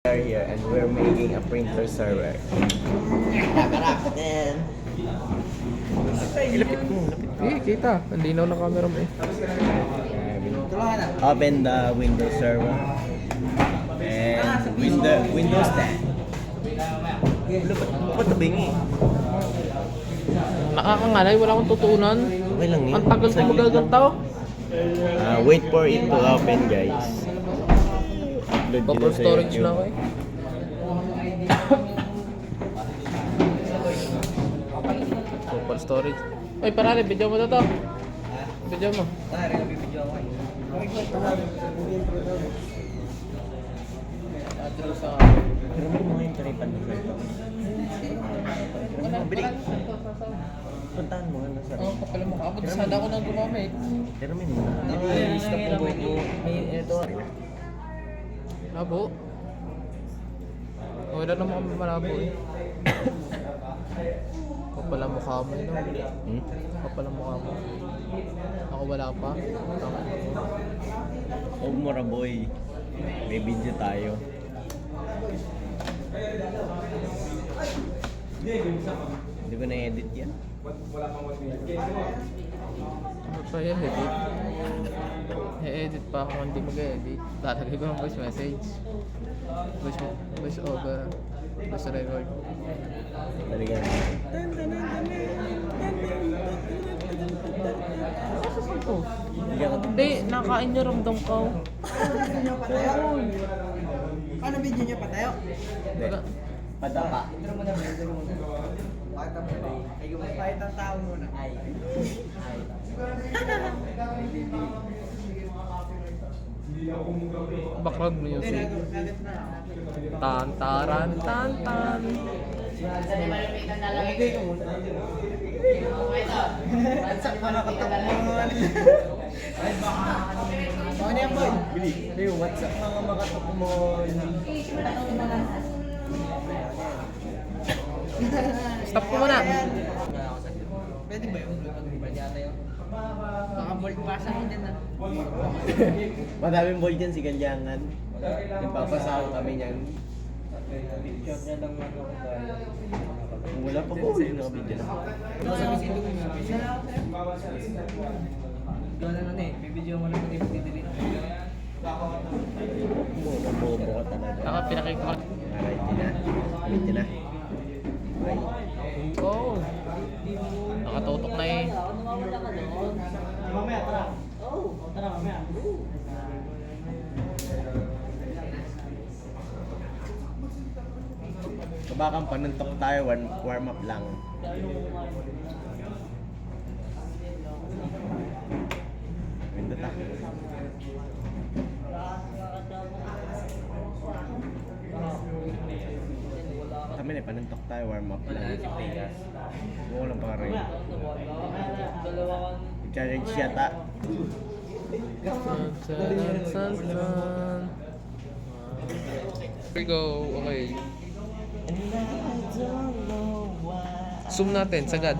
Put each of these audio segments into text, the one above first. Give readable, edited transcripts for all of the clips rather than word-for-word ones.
are here and we're making a printer server. Lapit mo, lapit. Kita. Ang linaw ng camera mo eh. Open the Windows server and Windows 10. Ba't nabingi? Nakakangalay, wala akong tutunan. Okay lang yun. Ang tagal ko magagantaw. Wait for it to open, guys. Upload Buffer sa storage YouTube. na ako eh. Buffer storage. Ay, parali, video mo na to. Video mo. Address sa... Pero may mga yung taripan mo. Mabili. Puntahan mo, ano sa... Oo, kapala mo ka. Abot sana ako nang gumamit. Pero may mga. Stop mo po ito. May ito. Labo. Wala naman kami malabo eh. Kapala mukha mo yun. Kapala mukha mo. Ako wala pa. Huwag mo boy. May video tayo. Hindi ko na-edit yan. Ano pa yan, edit? I-edit pa ako kung hindi mag-edit. Lalagay ko ng voice message. Voice over. Voice record. Talaga. Oh. Hindi ka Hindi, nakain niya ramdam ko. Paano video niya patayo? Wala. Padapa. Kahit ang tao muna. Backlog music. Tan taran tan tan. Sak pa nakatakbo naman. Ano yan boy? Bili. What's up mga makatok mo? Stop ko muna. Pwede ba yun? Pwede ata yun. Baka bolt pasa mo dyan na. Madaming boy dyan si Ganyangan. Nagpapasahan kami niyan. Picture niya lang ako. Wala pa po yung nakabidyo na. Gawin na eh. Bibidyo mo lang kung i-delete. Bobo ka talaga. Ako pinakita ko. Alright, yun na. Yun na. Bye. Oh. Nakatutok na eh. Mamaya, tara. Tara, mamaya. Kabakang panuntok tayo, warm up lang. Pindot ah. Kami na, panuntok tayo, warm up lang. Buko lang pa rin. Challenge yata. Here we go. Okay. Zoom natin, sagad.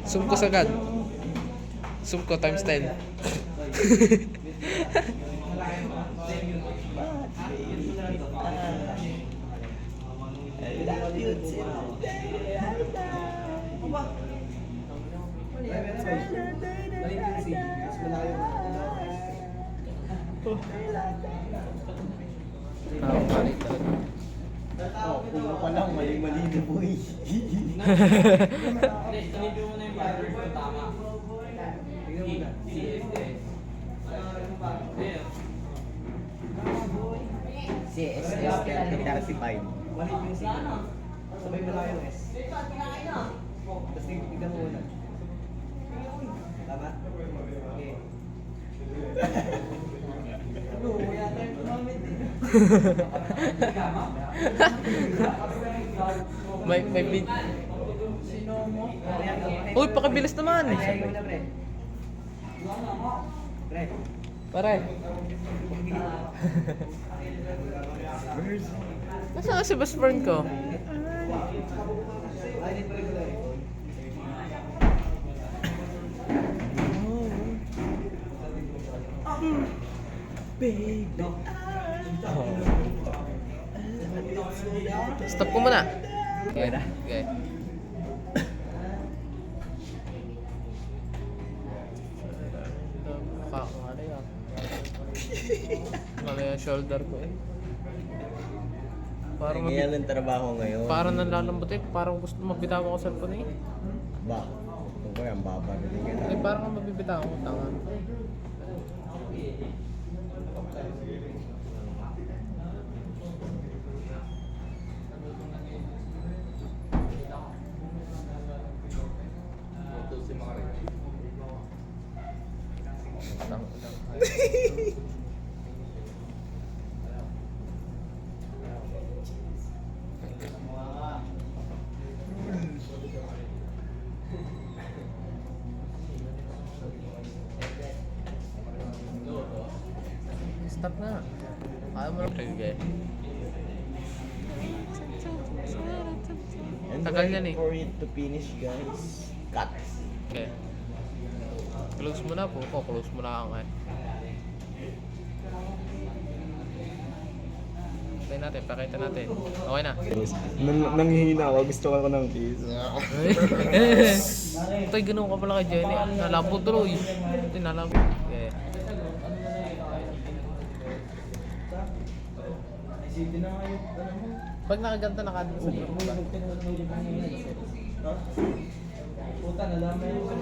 Zoom ko sagad. Zoom ko times 10. Puno pa lang, mali-mali na boy. CSS 35. Mali yung signal. Sabay mo lang yung S. Tapos tignan mo muna. Tama? Okay. Ano, yata yung kumamit eh. May bid. Sino mo? Uy, pakibilis naman. Ay, na pre. Pre. Pare. Nasaan si best friend ko? Baby. Stop ko muna. Okay na. Okay. Ano yan? Ano yung shoulder ko eh. Parang Ngayon ang trabaho ngayon. parang nanlalambot eh. Parang gusto mabitawan ko sa cellphone eh. Ba? Kung kaya ang baba na din yan. Eh parang mabibitawan ko tangan. Stop na. Ayaw mo lang. Okay. And Tagal wait yan eh. for it to finish, guys. Cut. Okay. Close mo na po. Close mo na nga eh. Pakita natin, pakita natin. Okay na. Nanghihina ako. Gusto ko ng kiss. Tay, ganun ka pala kay Jenny. Nalabo tuloy. Tay, nalabo. Okay. Pag nakaganta na kadin sa iyo. Puta, nalaman yun.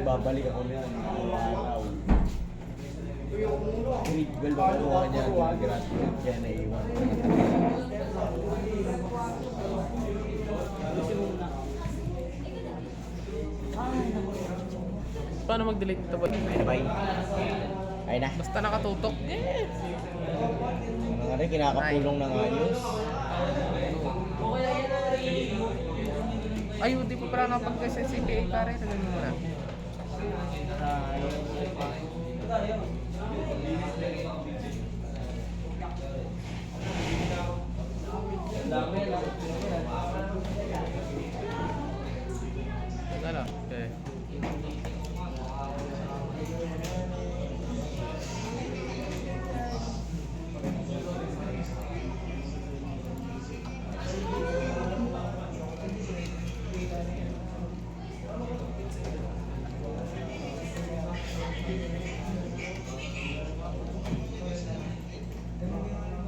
Babalik ako na yan. Araw. Grade 12 ako kuha niya. Graduate kaya naiwan. Paano mag-delete ito ba? Bye. Ay na. Basta nakatutok. Mga rin, kinakapulong ng ayos. Ay, hindi pa pala napag-kasi CPA pare. Sabihin mo muna. Wala. Okay.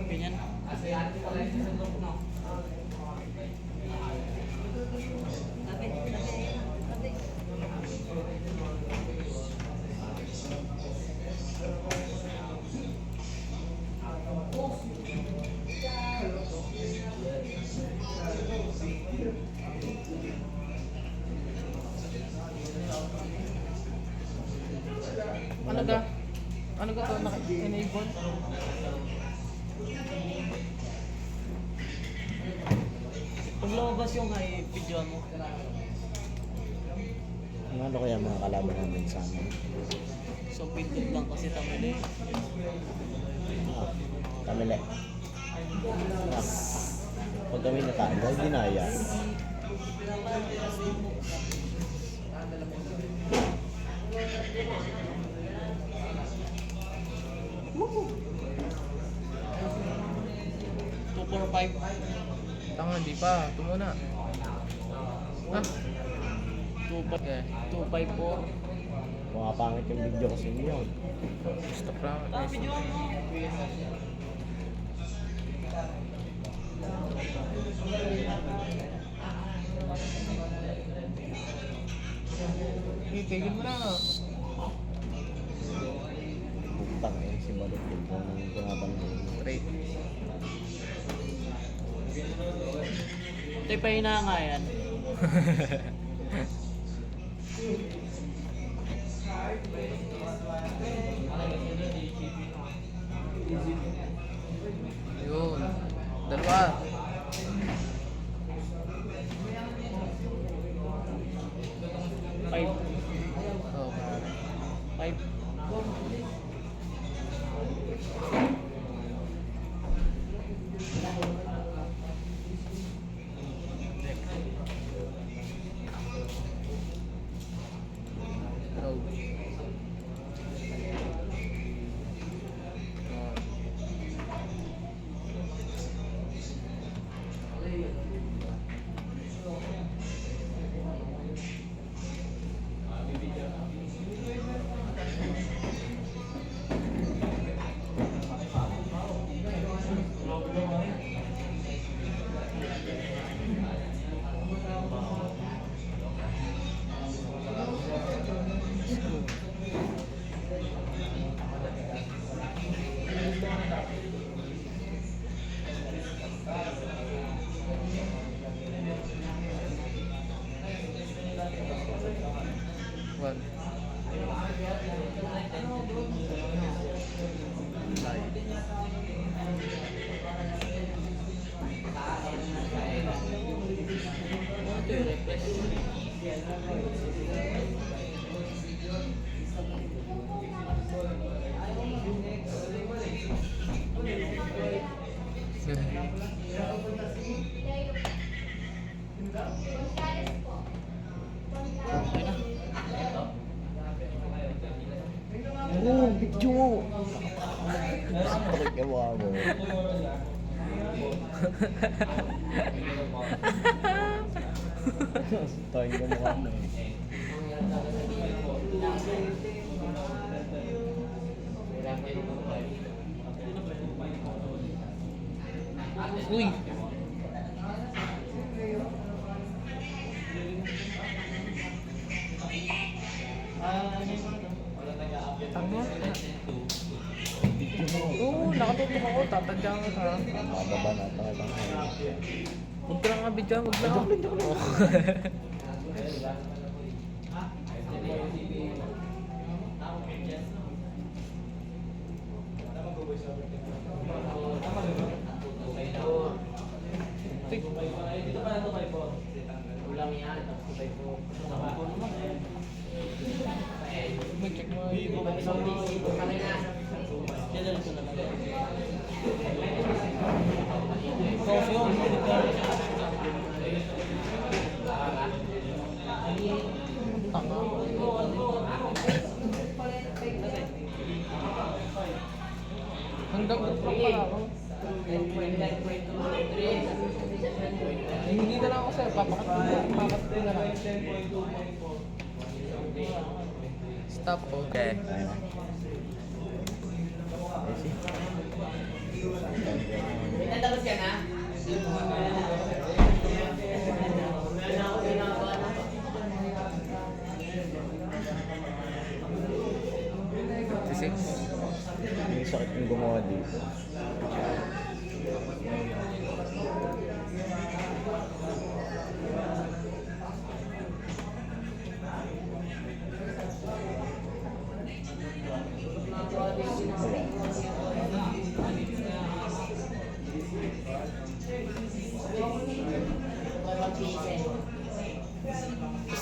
Ganyan. Ano ka? Ano ka to? Naka-enable? Pag lumabas yung high, video mo. Ano kaya mga kalaban namin sa amin? So, pindot lang kasi tamili. Kamile. Pag kami natanggal, dinaya. Two, four, five. Tanga, hindi pa. Ito muna. Ah, 254. Mga pangit yung video kasi niyo. stop lang. Ah, video mo. Tigil mo na. Bugtang eh, si Balot yun. Kung tumabang mo. Straight. Ito pa hinanga yan. Yun. Dalawa. Five. Oh, Five. oh. Ito yung request. Oo, video mo. Bakit gawa mo? Tayo ka mukha mo. Uy! Tama? Video mo. Oo, nakatutok ako. Tatadya ka. Mababa na talaga. Huwag ka lang nga video, huwag lang. Oo. Check mo. Tama. Hanggang group lang pala ako. Hindi na lang ako sa'yo, papakat na lang. Stop, okay. Tatapos ka na? Six. Yung sakit yung gumawa dito.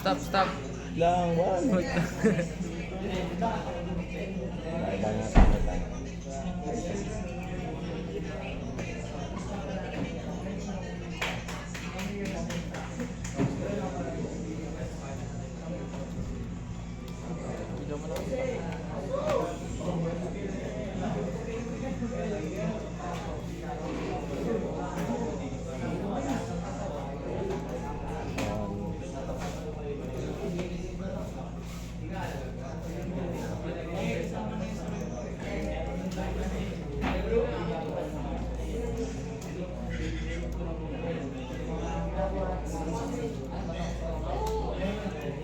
Stop. Lang, wala. Video mo na.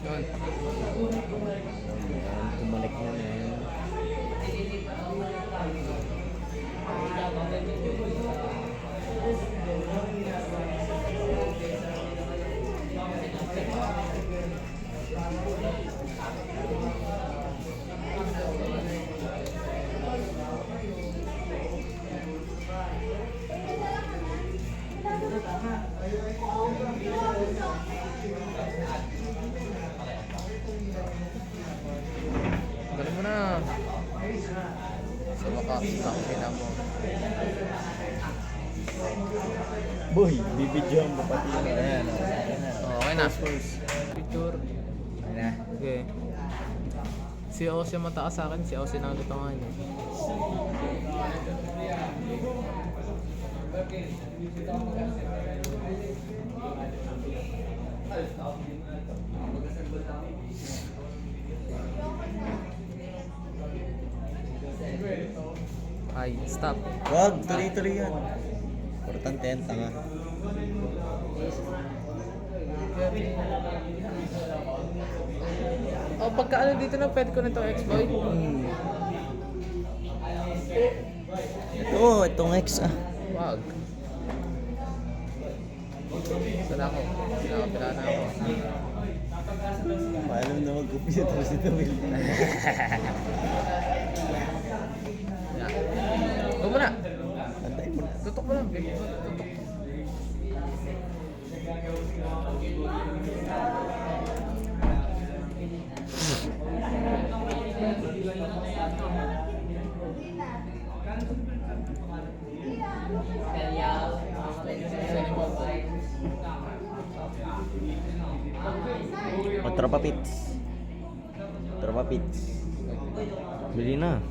Yun. Tumalik na na yun. Galing mo na. Sa wakas, nakakita mo. Boy, bibidyoan mo pati yun. Ayan, Okay na. Picture. Ayan na. Okay. Si Ose mataas sa akin, si Ose nalutangan niya. Ay, stop. Wag, tuloy-tuloy yan. Importante yan, tanga. Oh, pagka ano dito na pwede ko na itong X-Boy. Itong X ah. Wag. Sala ko. Pinakapila na ako. Maalam na mag-computer si Tawil. Ito mo na. Antay mo. Tutok mo lang. Tutok. O, tropa pits. Tropa pits. Bili na.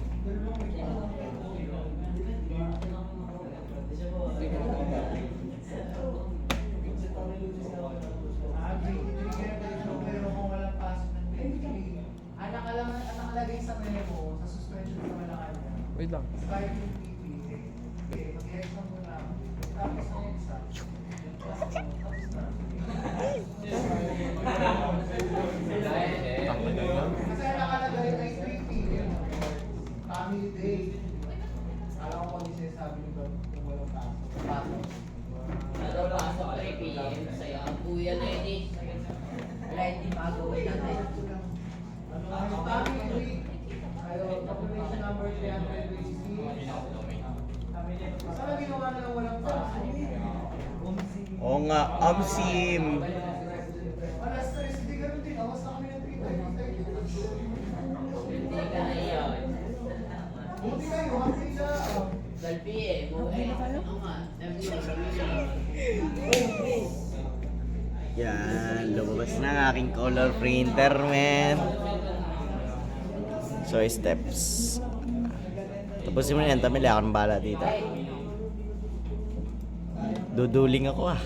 Nakalagay sa memo, sa suspension sa Malacanang. Wait lang. Expired yung PP. Okay, mag-exam mo na. Tapos ang exam. Tama na yan. Kasi nakalagay ay 3 p.m. Family day. Alam ko kung sinasabi nito kung walang pasok. Pero pasok 3 p.m. Sa'yo ang kuya na yun eh. Wala hindi magawin natin. Family day. Ayun, population number 326. Sana ginawa na lang walang pasok. Oo nga, Amsim. Alas 3, hindi ganun din. Awas na kami ng 3:30. Hindi ka na yun. Buti kayo, happy na. 12 p.m. Ano nga? Yan, lumabas na ang aking color printer, man. So, steps. Tapusin mo na yan, tamili ako ng bala dito. Duduling ako ah.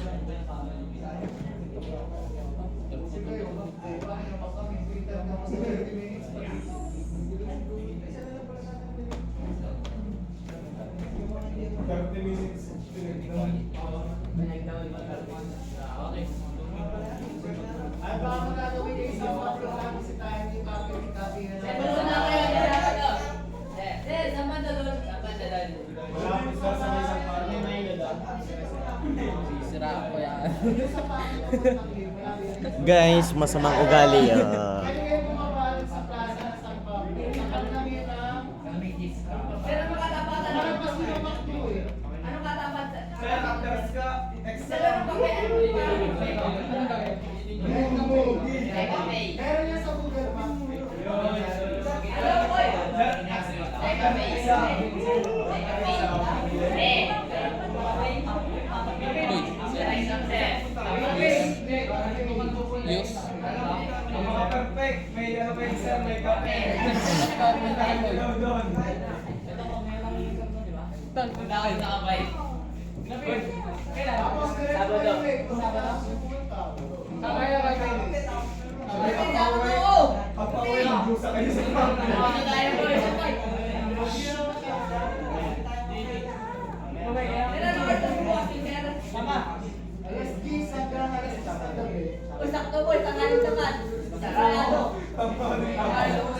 Ay, baka magagawin kayo sa mga program si tayo ni Papi na Ano na kayo? Sama na doon. Sama na doon. Sisiraan ko yan. Guys, masamang ugali ah. Kaya kayo bumabalik sa plaza ng San Pablo. Sa kanilang hirap. Pero makatapatan na. Parang kasi namakto eh. Ano katapat? Kaya kapters ka, Sa laro pa kaya? meron yan sa Google Maps. Ano ko yun? Teka, may isa. Teka, may isa. Yes. Ang mga perfect, may ano pa isa, may kape. Doon. Bakit nakabay? Tapos Sabado. Papawin ang busa kayo sa pamilya. Ano tayo ko? Alas 10 hanggang alas 10 na gabi. Sakto po, tangalit naman. Sarado. Tapos na kayo ng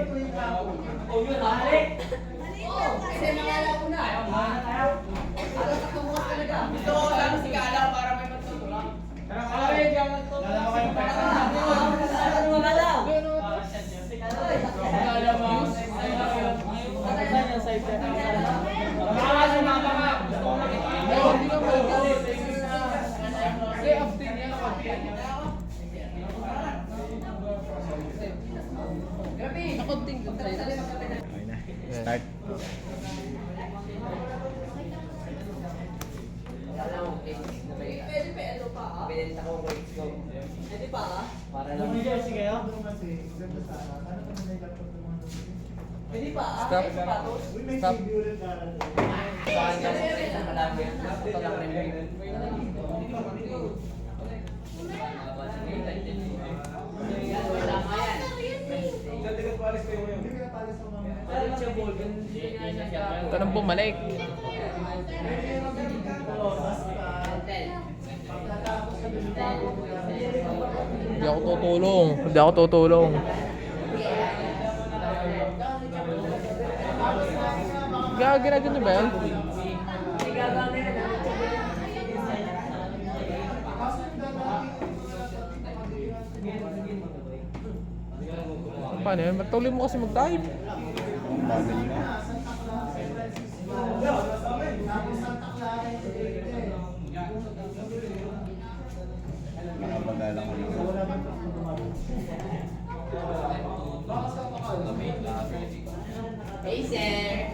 tuwing hapon. Kasi nangala ko na. Alas sakto bukas talaga. Gusto ko lang si Kala para may matutulak. Dalawa kayong pera. Nakunting dun sa'yo. Okay na. Start. Pwede pa ano pa ah? Binenta ko works ko. Pwede pa ah? Para lang. Kasi ganda sana. Sana kung may laptop ng mga Pwede pa ah? Stop. Pwede pa to? Uy, may Stop. CD ulit darating. Saan ka sa malaki? Ito lang rin. Tama yan. Hindi pinapali sa mga Ito nang bumalik. Hindi ako tutulong. Hindi ako tutulong. Gagawin ba yan? Paano yun? Matuloy mo kasi mag-type. Bagal na. Nakabagala ko lang. Hey, sir!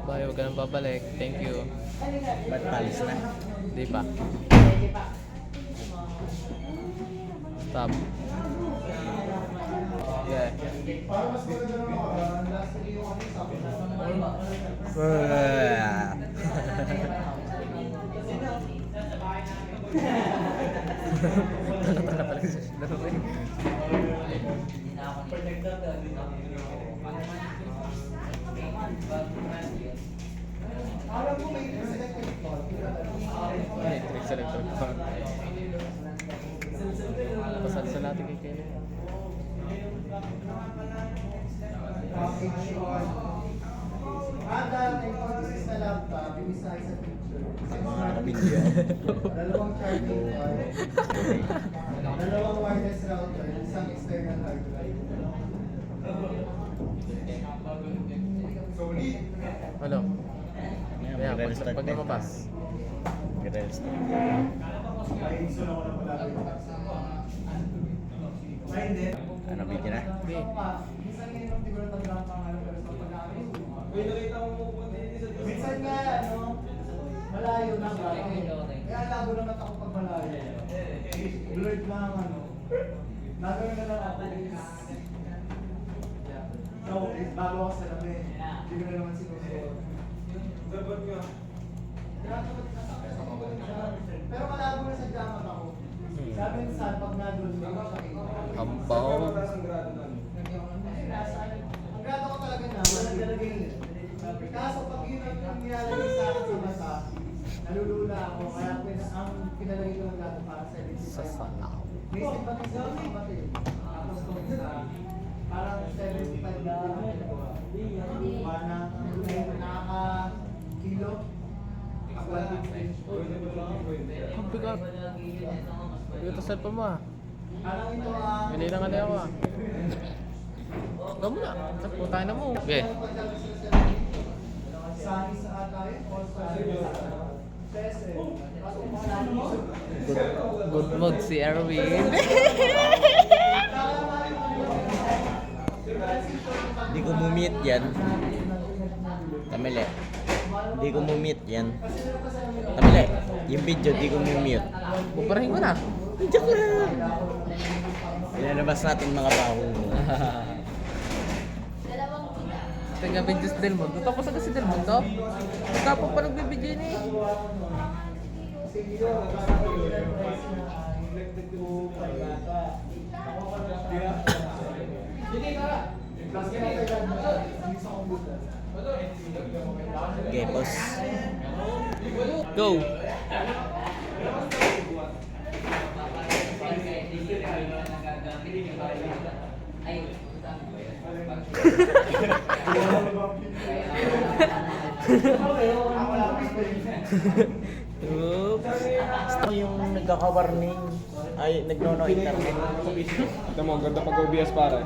Bye, huwag ka nang babalik. Thank you. Ba't palis na? Di pa. Stop. Yeah. Tanga-tanga talaga siya. Laro eh. Electric sa electric pa. Pasal sa natin kay Kelly. Ada, nag-purchase na laptop, yung isa sa picture. Nakabidyo. Dalawang charging cord, dalawang wireless router, isang external hard drive. Ano? Yan, Kaya, mag-restart pag na. lumabas. Mag-restart. Ano, video na? Hindi. Minsan nga, malayo na ba? Kaya labo naman ako pag malayo. Blurred na ang nagawin na lang ako. So, bago ako sa labi. Hindi ko na naman sinusunod. Pero malabo na sa jamat ako. Sabi ni San, pag nandun, hindi ko siya kita. Ampaw. Ang grado ko talaga na, wala talaga yun. Kaso pag yun ang nilalagay sa akin sa mata, nalulula ako. Kaya ang pinalagay ko ng grado para sa Sa salaw. may simpatizer ako sa mata eh. Tapos kung sa parang 75 na nakaka-kilo. Ang bigat. Bigat sa cellphone mo ah. Parang ito ang Hindi lang ano ako ah. Gamo na. Takbo tayo na mo. Okay. Sani sa atay, Good mood si Erwin. Hindi ko mumute yan. Tamile. Hindi ko mumute yan. Tamile. Yung video, di ko mumute. Bubarahin ko na. Joke lang. Ilalabas natin mga baho. Tingnan videos Del Mundo. Tapos agad si Del Mundo. Tapos pa nagbibigay ni. Okay, boss. Go! Oops. Gusto yung nagkaka-warning. Ay, nagnono internet. Ito mo, ganda pag OBS pare.